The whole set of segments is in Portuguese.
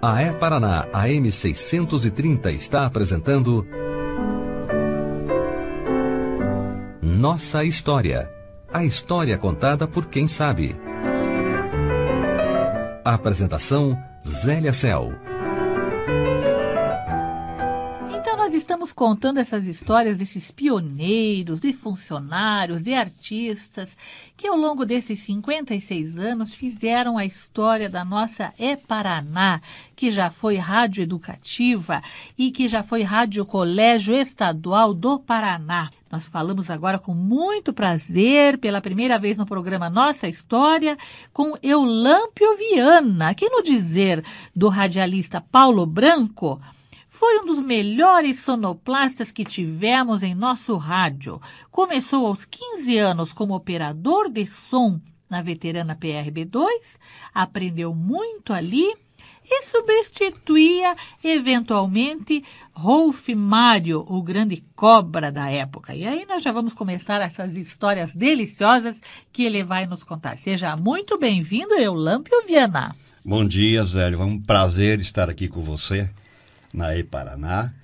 A E-Paraná AM 630 está apresentando Nossa História. A história contada por quem sabe. Apresentação Zélia Cel. Nós estamos contando essas histórias desses pioneiros, de funcionários, de artistas, que ao longo desses 56 anos fizeram a história da nossa E-Paraná, que já foi rádio educativa e que já foi rádio colégio estadual do Paraná. Nós falamos agora com muito prazer, pela primeira vez no programa Nossa História, com Eulâmpio Viana, que no dizer do radialista Paulo Branco, foi um dos melhores sonoplastas que tivemos em nosso rádio. Começou aos 15 anos como operador de som na veterana PRB2, aprendeu muito ali e substituía, eventualmente, Rolf Mário, o grande cobra da época. E aí nós já vamos começar essas histórias deliciosas que ele vai nos contar. Seja muito bem-vindo, Eulâmpio Viana. Bom dia, Zélio. É um prazer estar aqui com você na E-Paraná,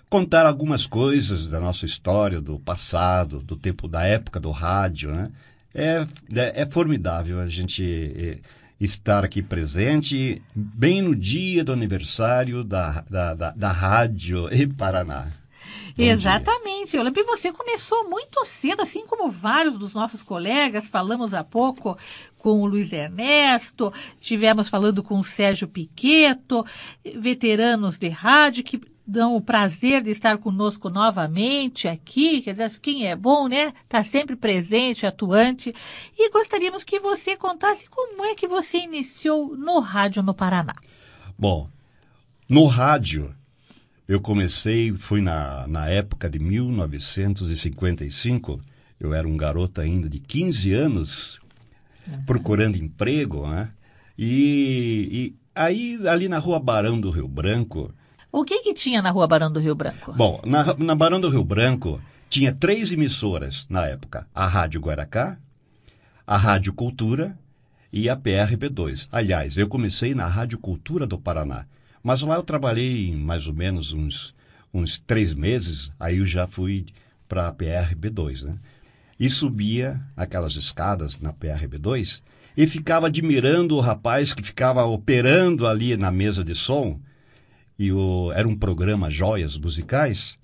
contar algumas coisas da nossa história, do passado, do tempo da época do rádio, né? É formidável a gente estar aqui presente bem no dia do aniversário da Rádio E-Paraná. Exatamente, eu lembro que você começou muito cedo, assim como vários dos nossos colegas. Falamos há pouco com o Luiz Ernesto, tivemos falando com o Sérgio Piqueto, veteranos de rádio que dão o prazer de estar conosco novamente aqui. Quer dizer, quem é bom, né? Está sempre presente, atuante. E gostaríamos que você contasse como é que você iniciou no rádio no Paraná. Bom, no rádio eu comecei, fui na época de 1955, eu era um garoto ainda de 15 anos, procurando emprego, né? E aí, ali na Rua Barão do Rio Branco... O que tinha na Rua Barão do Rio Branco? Bom, na Barão do Rio Branco tinha 3 emissoras na época. A Rádio Guaracá, a Rádio Cultura e a PRB2. Aliás, eu comecei na Rádio Cultura do Paraná. Mas lá eu trabalhei mais ou menos uns 3 meses, aí eu já fui para a PRB2, né? E subia aquelas escadas na PRB2 e ficava admirando o rapaz que ficava operando ali na mesa de som, e era um programa Joias Musicais,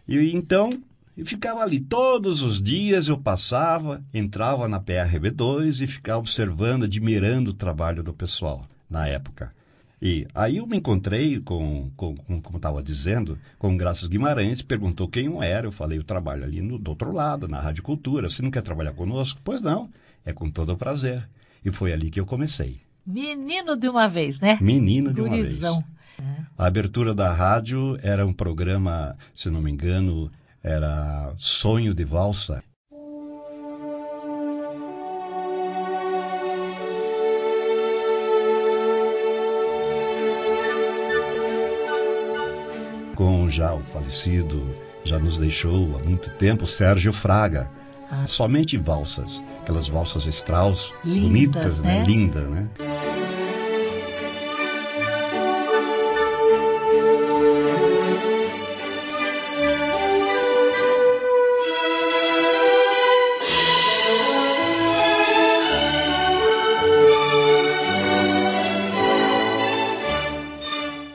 e então eu ficava ali todos os dias, eu passava, entrava na PRB2 e ficava observando, admirando o trabalho do pessoal na época. E aí eu me encontrei como estava dizendo, com Graças Guimarães, perguntou quem eu era. Eu falei, eu trabalho ali do outro lado, na Rádio Cultura. Você não quer trabalhar conosco? Pois não, é com todo o prazer. E foi ali que eu comecei. Menino de uma vez, né? Menino de uma Gurizão. vez. A abertura da rádio era um programa, se não me engano, era Sonho de Valsa. Com já o falecido, já nos deixou há muito tempo, Sérgio Fraga. Somente valsas, aquelas valsas Strauss, bonitas, né? Linda, né?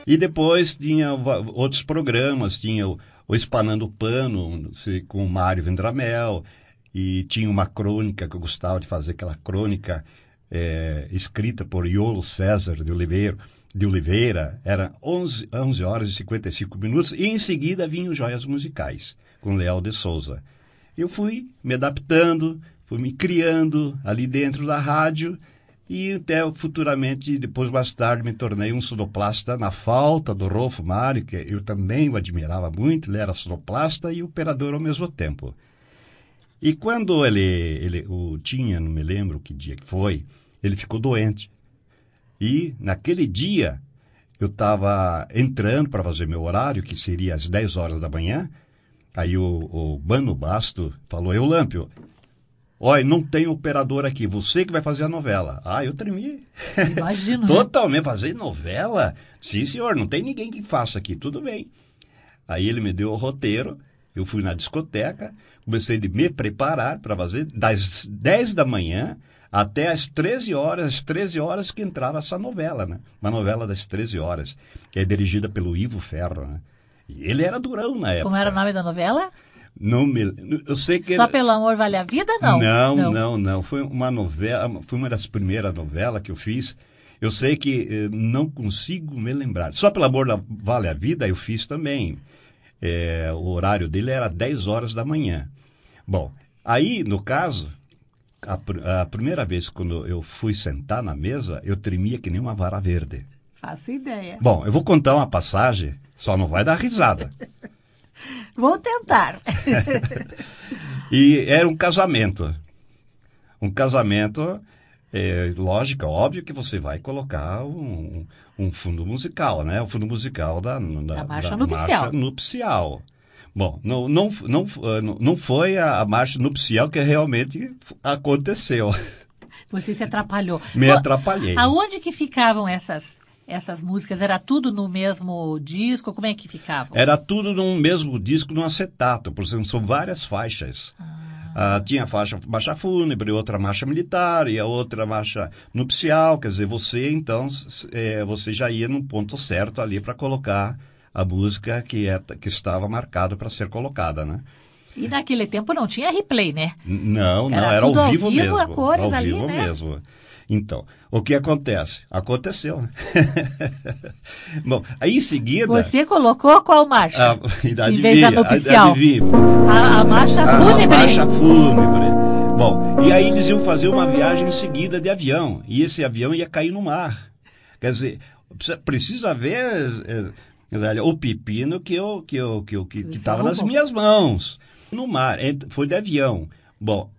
E depois tinha outros programas, tinha o Espanando o Pano, com o Mário Vendramel, e tinha uma crônica que eu gostava de fazer, aquela crônica escrita por Iolo César de Oliveira, era 11 horas e 55 minutos, e em seguida vinham Joias Musicais, com Leal de Souza. Eu fui me adaptando, fui me criando ali dentro da rádio, e até futuramente, depois mais tarde, me tornei um sonoplasta na falta do Rolf Mário, que eu também o admirava muito. Ele era sonoplasta e operador ao mesmo tempo. E quando ele tinha, não me lembro que dia que foi, ele ficou doente. E naquele dia eu estava entrando para fazer meu horário, que seria às 10 horas da manhã. Aí o Bano Basto falou, Eulâmpio, olha, não tem operador aqui, você que vai fazer a novela. Ah, eu tremi. Imagino. Totalmente, fazer novela? Sim, senhor, não tem ninguém que faça aqui, tudo bem. Aí ele me deu o roteiro, eu fui na discoteca, comecei a me preparar para fazer das 10 da manhã até às 13 horas que entrava essa novela, né? Uma novela das 13 horas, que é dirigida pelo Ivo Ferro, né? E ele era durão na época. Como era o nome da novela? Não me, eu sei que Só pelo amor vale a vida, não? Não. Foi uma novela, foi uma das primeiras novelas que eu fiz. Eu sei que não consigo me lembrar. Só pelo amor vale a vida eu fiz também. O horário dele era 10 horas da manhã. Bom, aí, no caso, a primeira vez quando eu fui sentar na mesa, eu tremia que nem uma vara verde. Faço ideia. Bom, eu vou contar uma passagem, só não vai dar risada. Vou tentar. E era um casamento. Um casamento, lógico, óbvio que você vai colocar um fundo musical, né? O fundo musical da marcha nupcial. Marcha nupcial. Bom, não foi a marcha nupcial que realmente aconteceu. Você se atrapalhou. Me atrapalhei. Aonde que ficavam essas músicas? Era tudo no mesmo disco? Como é que ficavam? Era tudo no mesmo disco, no acetato, por exemplo, são várias faixas. Tinha a marcha fúnebre, outra marcha militar e a outra marcha nupcial. Quer dizer, você então você já ia num ponto certo ali para colocar a música que estava marcada para ser colocada, né? E naquele tempo não tinha replay, né? Não, era ao vivo mesmo. A cores ao ali, vivo né? mesmo. Então, o que acontece? Aconteceu, né? Bom, aí em seguida... Você colocou qual marcha? Em vez da nupcial? A marcha fúnebre. A marcha fúnebre. Bom, e aí eles iam fazer uma viagem em seguida de avião. E esse avião ia cair no mar. Quer dizer, precisa ver o pepino que estava nas minhas mãos. No mar, foi de avião. Bom,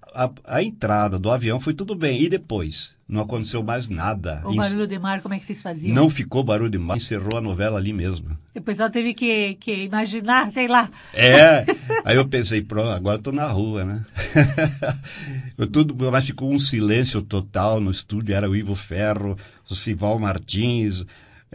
a entrada do avião foi tudo bem. E depois? Não aconteceu mais nada. O barulho de mar, como é que vocês faziam? Não ficou barulho de mar, encerrou a novela ali mesmo. O pessoal teve que imaginar, sei lá. Aí eu pensei, pronto, agora estou na rua, né? Mas ficou um silêncio total no estúdio, era o Ivo Ferro, o Sival Martins,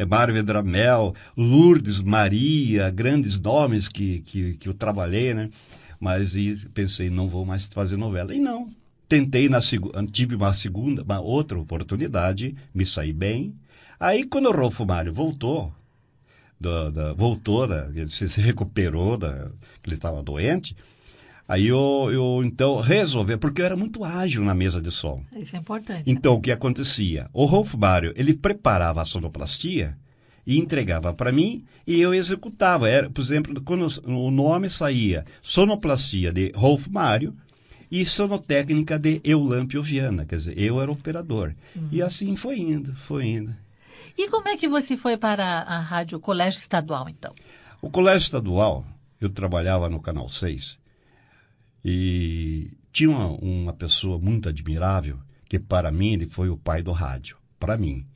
Mário Vedramel, Lourdes, Maria, grandes nomes que eu trabalhei, né? Mas pensei, não vou mais fazer novela. E não. Tentei, tive uma outra oportunidade, me saí bem. Aí, quando o Rolfo Mário voltou, ele se recuperou, que ele estava doente, aí eu então resolvi, porque eu era muito ágil na mesa de som. Isso é importante. Então, o que acontecia? O Rolfo Mário, ele preparava a sonoplastia e entregava para mim e eu executava. Por exemplo, quando o nome saía sonoplastia de Rolfo Mário e sonotécnica de Eulâmpio Viana, quer dizer, eu era o operador. E assim foi indo. E como é que você foi para a rádio Colégio Estadual, então? O Colégio Estadual, eu trabalhava no Canal 6 e tinha uma pessoa muito admirável que para mim ele foi o pai do rádio, para mim.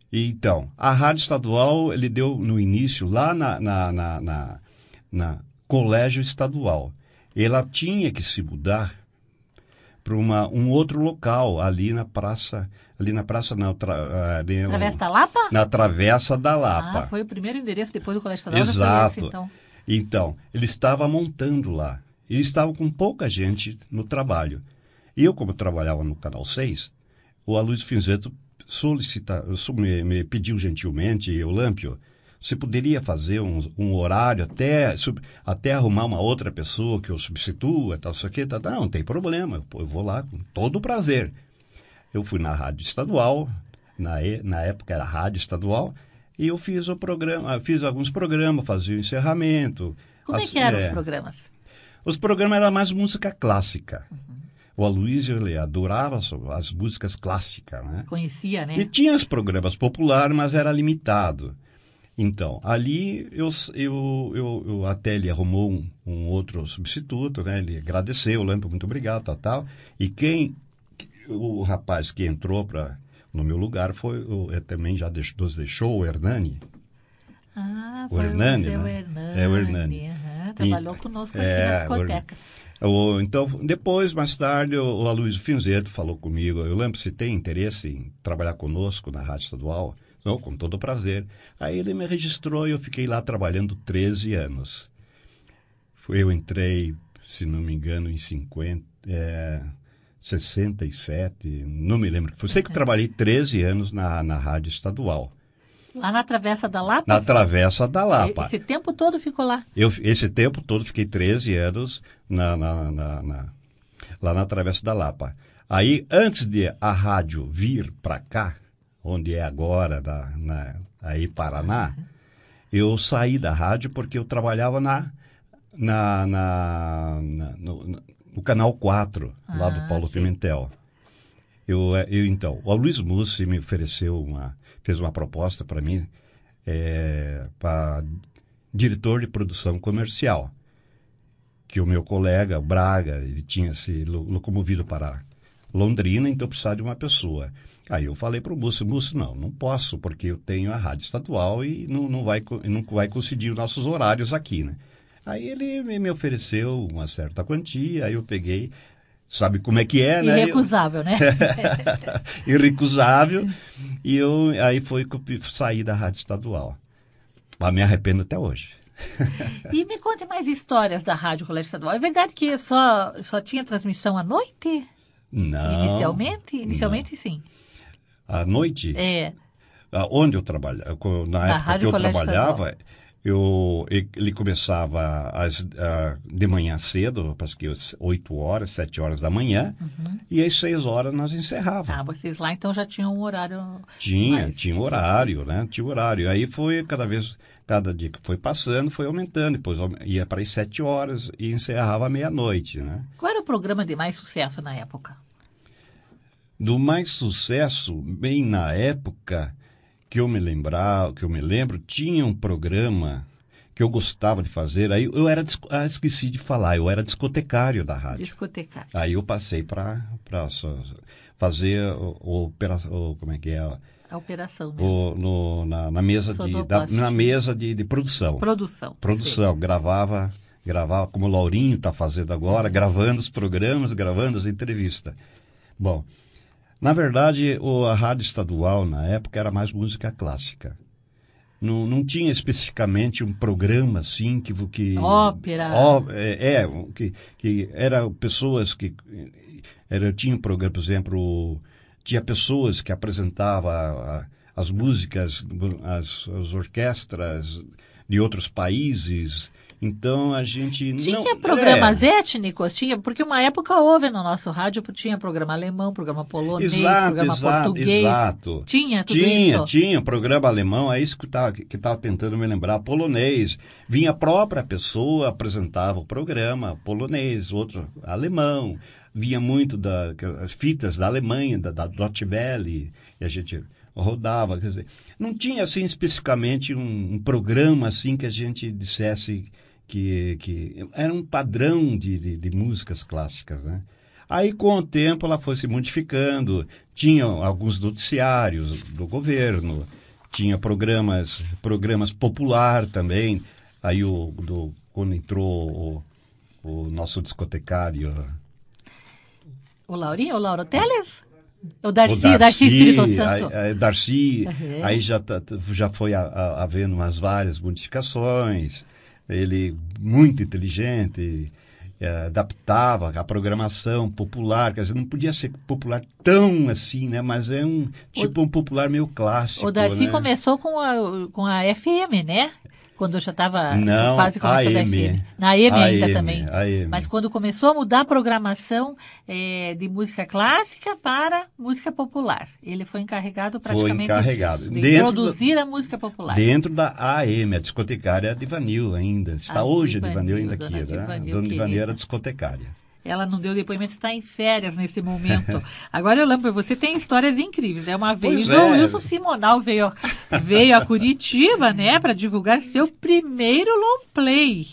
E, então, a Rádio Estadual, ele deu no início, lá na Colégio Estadual. Ela tinha que se mudar para um outro local, ali na praça, Travessa da Lapa? Na Travessa da Lapa. Foi o primeiro endereço depois do Colégio Estadual. Exato. Esse, Então, ele estava montando lá. Ele estava com pouca gente no trabalho. E eu, como trabalhava no Canal 6, o Aloysio Finzetto me pediu gentilmente, Eulâmpio, você poderia fazer um horário até arrumar uma outra pessoa que eu substitua, tal, isso aqui, tal. Não tem problema, eu vou lá com todo prazer. Eu fui na Rádio Estadual, na época era Rádio Estadual, e eu fiz alguns programas, fazia o encerramento. Como é que eram os programas? Os programas eram mais música clássica. O Aloysio, ele adorava as músicas clássicas, né? Conhecia, né? E tinha os programas populares, mas era limitado. Então, ali até ele arrumou um outro substituto, né? Ele agradeceu, Lampo, muito obrigado, tal. E o rapaz que entrou no meu lugar também já nos deixou, o Hernani. Foi o Hernani, seu né? Hernani. O Hernani. Trabalhou conosco aqui na discoteca. Então, depois, mais tarde, o Aloysio Finzetto falou comigo. Eu lembro, se tem interesse em trabalhar conosco na Rádio Estadual, não, com todo prazer. Aí ele me registrou e eu fiquei lá trabalhando 13 anos. Eu entrei, se não me engano, em 67, não me lembro. Sei que eu trabalhei 13 anos na Rádio Estadual. Lá na Travessa da Lapa? Na Travessa da Lapa. Esse tempo todo ficou lá? Esse tempo todo fiquei 13 anos lá na Travessa da Lapa. Aí, antes de a rádio vir para cá, onde é agora, aí Paraná, eu saí da rádio porque eu trabalhava no Canal 4, lá do Paulo Pimentel. Então, o Luiz Mussi me fez uma proposta para mim, para diretor de produção comercial, que o meu colega, o Braga, ele tinha se locomovido para Londrina, então precisava de uma pessoa. Aí eu falei para o Mussi, não posso, porque eu tenho a Rádio Estadual e não vai coincidir os nossos horários aqui, né? Aí ele me ofereceu uma certa quantia, aí eu peguei, sabe como é que é, né? Irrecusável, né? Irrecusável. E aí foi que eu saí da Rádio Estadual. Mas me arrependo até hoje. E me conte mais histórias da Rádio Colégio Estadual. É verdade que só tinha transmissão à noite? Não. Inicialmente? Inicialmente, não. sim. À noite? É. Onde eu trabalhava, na época que eu trabalhava, ele começava de manhã cedo, acho que 8 horas, 7 horas da manhã, e às 6 horas nós encerrávamos. Vocês lá então já tinham um horário? Tinha horário, né? Tinha horário. Aí foi cada dia que foi passando, foi aumentando, depois ia para as 7 horas e encerrava à meia-noite, né? Qual era o programa de mais sucesso na época? Do mais sucesso, bem na época que eu me lembro, tinha um programa que eu gostava de fazer. Aí eu esqueci de falar, eu era discotecário da rádio. Discotecário. Aí eu passei para fazer como é que é? A operação mesmo. Na mesa de produção. Produção. Gravava como o Laurinho está fazendo agora, gravando os programas, gravando as entrevistas. Bom, na verdade, a Rádio Estadual, na época, era mais música clássica. Não tinha especificamente um programa assim que ópera. Que eram pessoas que... tinha um programa, por exemplo, tinha pessoas que apresentavam as músicas, as orquestras de outros países. Então a gente tinha programas étnicos, porque uma época houve no nosso rádio, tinha programa alemão, programa polonês, programa português. Exato. Tinha tudo isso. Tinha programa alemão, é isso que estava tentando me lembrar, polonês. Vinha a própria pessoa, apresentava o programa polonês, outro alemão. Vinha muito das fitas da Alemanha, da Deutsche Welle, e a gente rodava, quer dizer, não tinha assim especificamente um programa assim que a gente dissesse que era um padrão de músicas clássicas, né? Aí, com o tempo, ela foi se modificando. Tinha alguns noticiários do governo, tinha programas popular também. Aí, quando entrou o nosso discotecário... O Laurinho, o Lauro Teles? O Darcy Espírito Santo. Darcy, aí já foi havendo várias modificações. Ele, muito inteligente, adaptava a programação popular, quer dizer, não podia ser popular tão assim, né? Mas é um popular meio clássico. O Darcy, né, começou com a FM, né? Quando eu já estava quase começando a FM. Na AM ainda também. Mas quando começou a mudar a programação de música clássica para música popular. Ele foi encarregado praticamente de produzir a música popular. Dentro da AM, a discotecária Divanil ainda. Está hoje a Divanil ainda aqui, né? Dona Divanil era discotecária. Ela não deu depoimento, está em férias nesse momento. Agora eu lembro, você tem histórias incríveis, né? Uma vez o Wilson Simonal veio a Curitiba, né, para divulgar seu primeiro long play.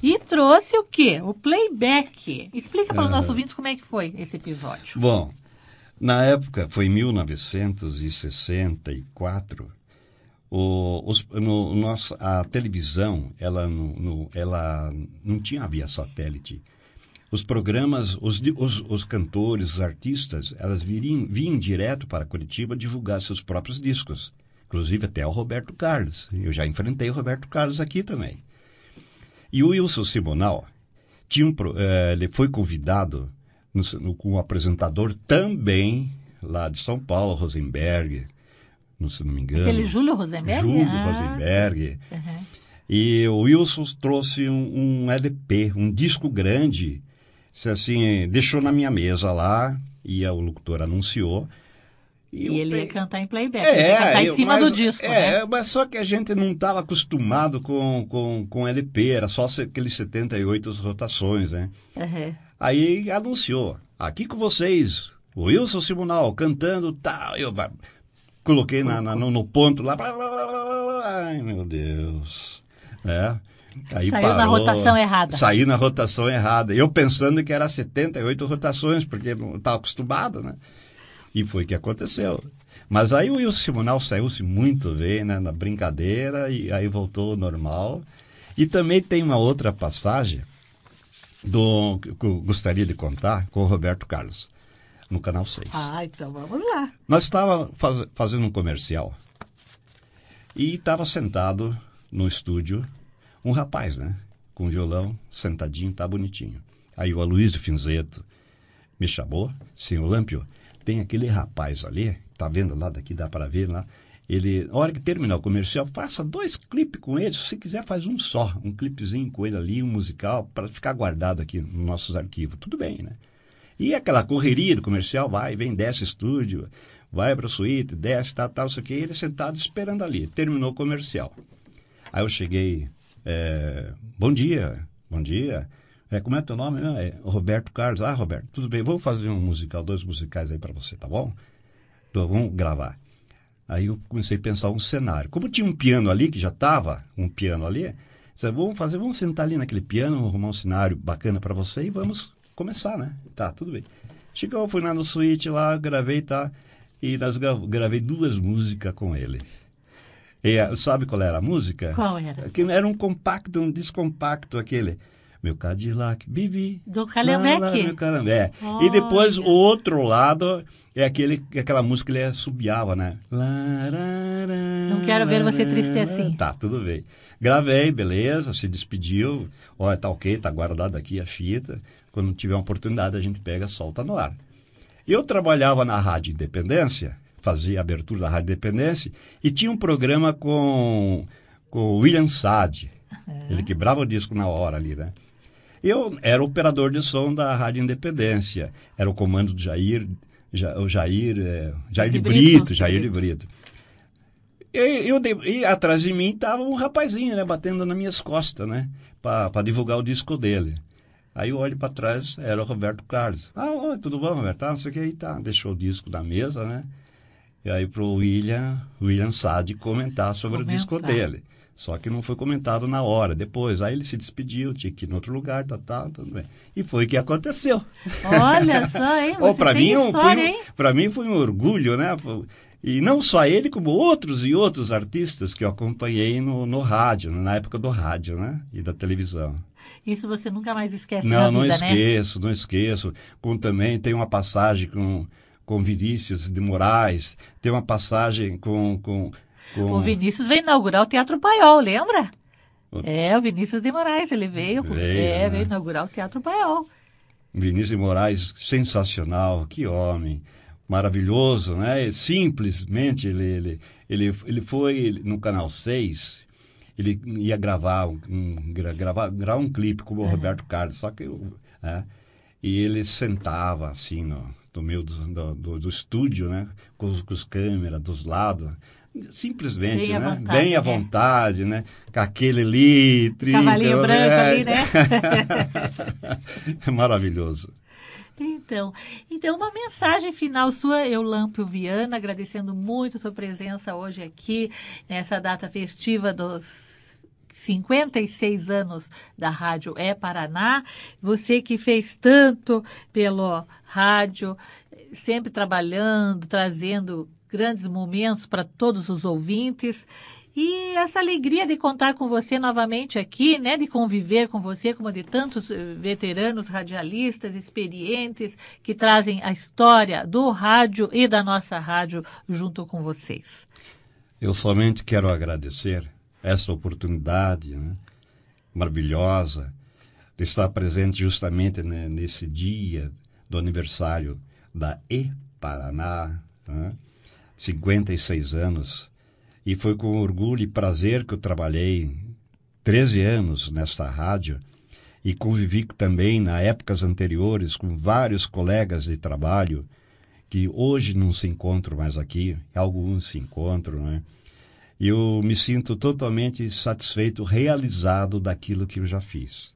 E trouxe o quê? O playback. Explica para os nossos ouvintes como é que foi esse episódio. Bom, na época, foi em 1964, a televisão, ela não tinha via satélite. os programas, os cantores, os artistas, elas vinham direto para Curitiba divulgar seus próprios discos. Inclusive até o Roberto Carlos. Eu já enfrentei o Roberto Carlos aqui também. E o Wilson Simonal, ele foi convidado com um apresentador também lá de São Paulo, Rosenberg, se não me engano. Aquele Júlio Rosenberg? Júlio Rosenberg. Uhum. E o Wilson trouxe um LP, um disco grande, assim, deixou na minha mesa lá, e o locutor anunciou. E ele ia cantar em playback, ele ia cantar em cima do disco, né? Mas só que a gente não estava acostumado com LP, era só aqueles 78 rotações, né? Uhum. Aí anunciou, aqui com vocês, o Wilson Simonal cantando tal, eu coloquei no ponto lá, ai meu Deus, né? Aí saiu na rotação errada. Saiu na rotação errada, eu pensando que era 78 rotações, porque não estava acostumado, né? E foi o que aconteceu. Mas aí o Wilson Simonal saiu-se muito bem, né, na brincadeira, e aí voltou ao normal. E também tem uma outra passagem que eu gostaria de contar com o Roberto Carlos, no Canal 6. Ah, então vamos lá. Nós estávamos fazendo um comercial e estava sentado no estúdio um rapaz, né, com violão, sentadinho, tá bonitinho. Aí o Aloysio Finzetto me chamou, senhor Lâmpio, tem aquele rapaz ali, tá vendo lá, daqui dá para ver lá, ele, na hora que terminar o comercial, faça 2 clipes com ele, se você quiser faz um só, um clipezinho com ele ali, um musical, para ficar guardado aqui nos nossos arquivos, tudo bem, né? E aquela correria do comercial, vai, vem, desce estúdio, vai para a suíte, desce, tal, isso aqui, ele sentado esperando ali, terminou o comercial. Aí eu cheguei, bom dia, como é teu nome? É Roberto Carlos. Ah, Roberto, tudo bem, vamos fazer um musical, 2 musicais aí para você, tá bom? Então, vamos gravar. Aí eu comecei a pensar um cenário. Como tinha um piano ali, que já estava um piano ali, disse, vamos sentar ali naquele piano, arrumar um cenário bacana para você e vamos começar, né? Tá, tudo bem. Chegou, fui lá no suíte lá, gravei, tá? E gravei 2 músicas com ele. E sabe qual era a música? Qual era? Era um compacto, um descompacto aquele. Meu Cadillac, Bibi. Do Calhambeque. Meu Calhambeque. E depois o outro lado é aquela música que ele assobiava, né? Não quero ver você triste assim. Tá, tudo bem. Gravei, beleza, se despediu. Olha, tá ok, tá guardado aqui a fita. Quando tiver uma oportunidade, a gente pega e solta no ar. Eu trabalhava na Rádio Independência, fazia a abertura da Rádio Independência, e tinha um programa com o William Sade. Ele quebrava o disco na hora ali, né? Eu era operador de som da Rádio Independência. Era o comando do Jair de Brito. E atrás de mim estava um rapazinho, né, batendo nas minhas costas, né, para divulgar o disco dele. Aí eu olho para trás, era o Roberto Carlos. Ah, tudo bom, Roberto? Não sei o que aí, tá. Deixou o disco na mesa, né? E aí pro William Sade comentar sobre o disco dele. Só que não foi comentado na hora, depois. Aí ele se despediu, tinha que ir em outro lugar, tudo bem. E foi o que aconteceu. Olha só, hein? Para mim foi um orgulho, né? E não só ele, como outros e outros artistas que eu acompanhei no rádio, na época do rádio, né? E da televisão. Isso você nunca mais esquece na vida, não né? Não esqueço. Também tem uma passagem com Vinícius de Moraes, tem uma passagem com... O Vinícius veio inaugurar o Teatro Paiol, lembra? O Vinícius de Moraes, ele veio inaugurar o Teatro Paiol. Vinícius de Moraes, sensacional, que homem, maravilhoso, né? Simplesmente, ele foi no Canal 6, ele ia gravar um clipe com o Roberto Carlos, só que e ele sentava assim no meio do estúdio, né? Com os câmeras dos lados, simplesmente, bem à vontade, né? Com aquele ali, cavalinho branco ali, né? Maravilhoso. Então, uma mensagem final sua, Eulâmpio Viana, agradecendo muito a sua presença hoje aqui, nessa data festiva dos 56 anos da Rádio Paraná. Você que fez tanto pelo rádio, sempre trabalhando, trazendo grandes momentos para todos os ouvintes. E essa alegria de contar com você novamente aqui, né, de conviver com você, como de tantos veteranos radialistas experientes que trazem a história do rádio e da nossa rádio junto com vocês. Eu somente quero agradecer essa oportunidade, né, maravilhosa de estar presente justamente, né, nesse dia do aniversário da E-Paraná, né, 56 anos. E foi com orgulho e prazer que eu trabalhei 13 anos nesta rádio e convivi também, na épocas anteriores, com vários colegas de trabalho que hoje não se encontram mais aqui, alguns se encontram, né? E eu me sinto totalmente satisfeito, realizado daquilo que eu já fiz.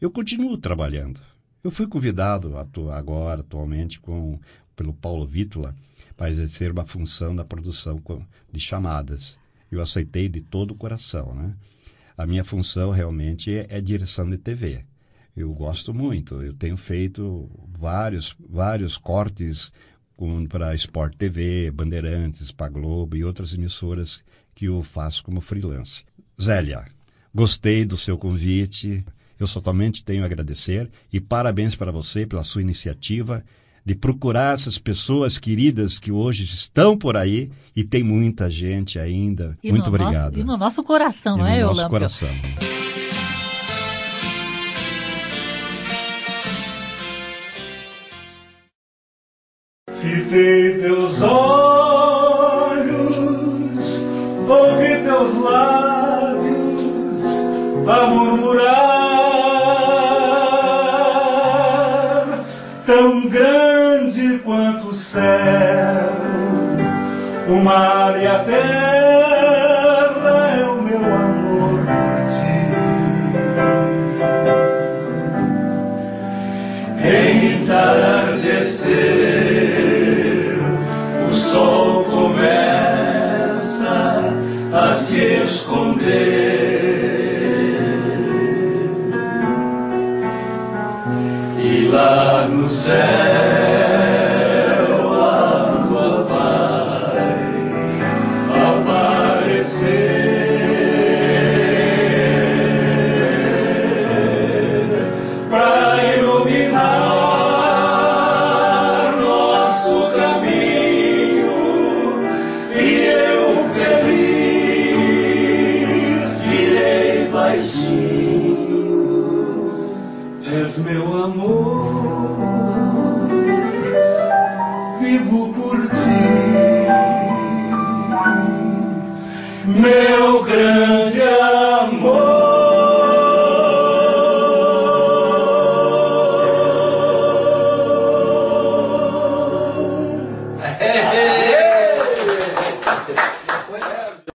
Eu continuo trabalhando. Eu fui convidado agora, atualmente, pelo Paulo Vítola, para exercer uma função na produção de chamadas. Eu aceitei de todo o coração, né? A minha função realmente é direção de TV. Eu gosto muito. Eu tenho feito vários cortes para Sport TV, Bandeirantes, para Globo e outras emissoras que eu faço como freelance. Zélia, gostei do seu convite. Eu somente tenho a agradecer e parabéns para você pela sua iniciativa de procurar essas pessoas queridas que hoje estão por aí e tem muita gente ainda. Muito obrigado. E no nosso coração, não é, Eulâmpio? No nosso coração. Fitei teus olhos, ouvi teus lábios a murmurar, tão grande quanto o céu, o mar e a terra é o meu amor por ti. Entardecer, o sol começa a se esconder e lá no céu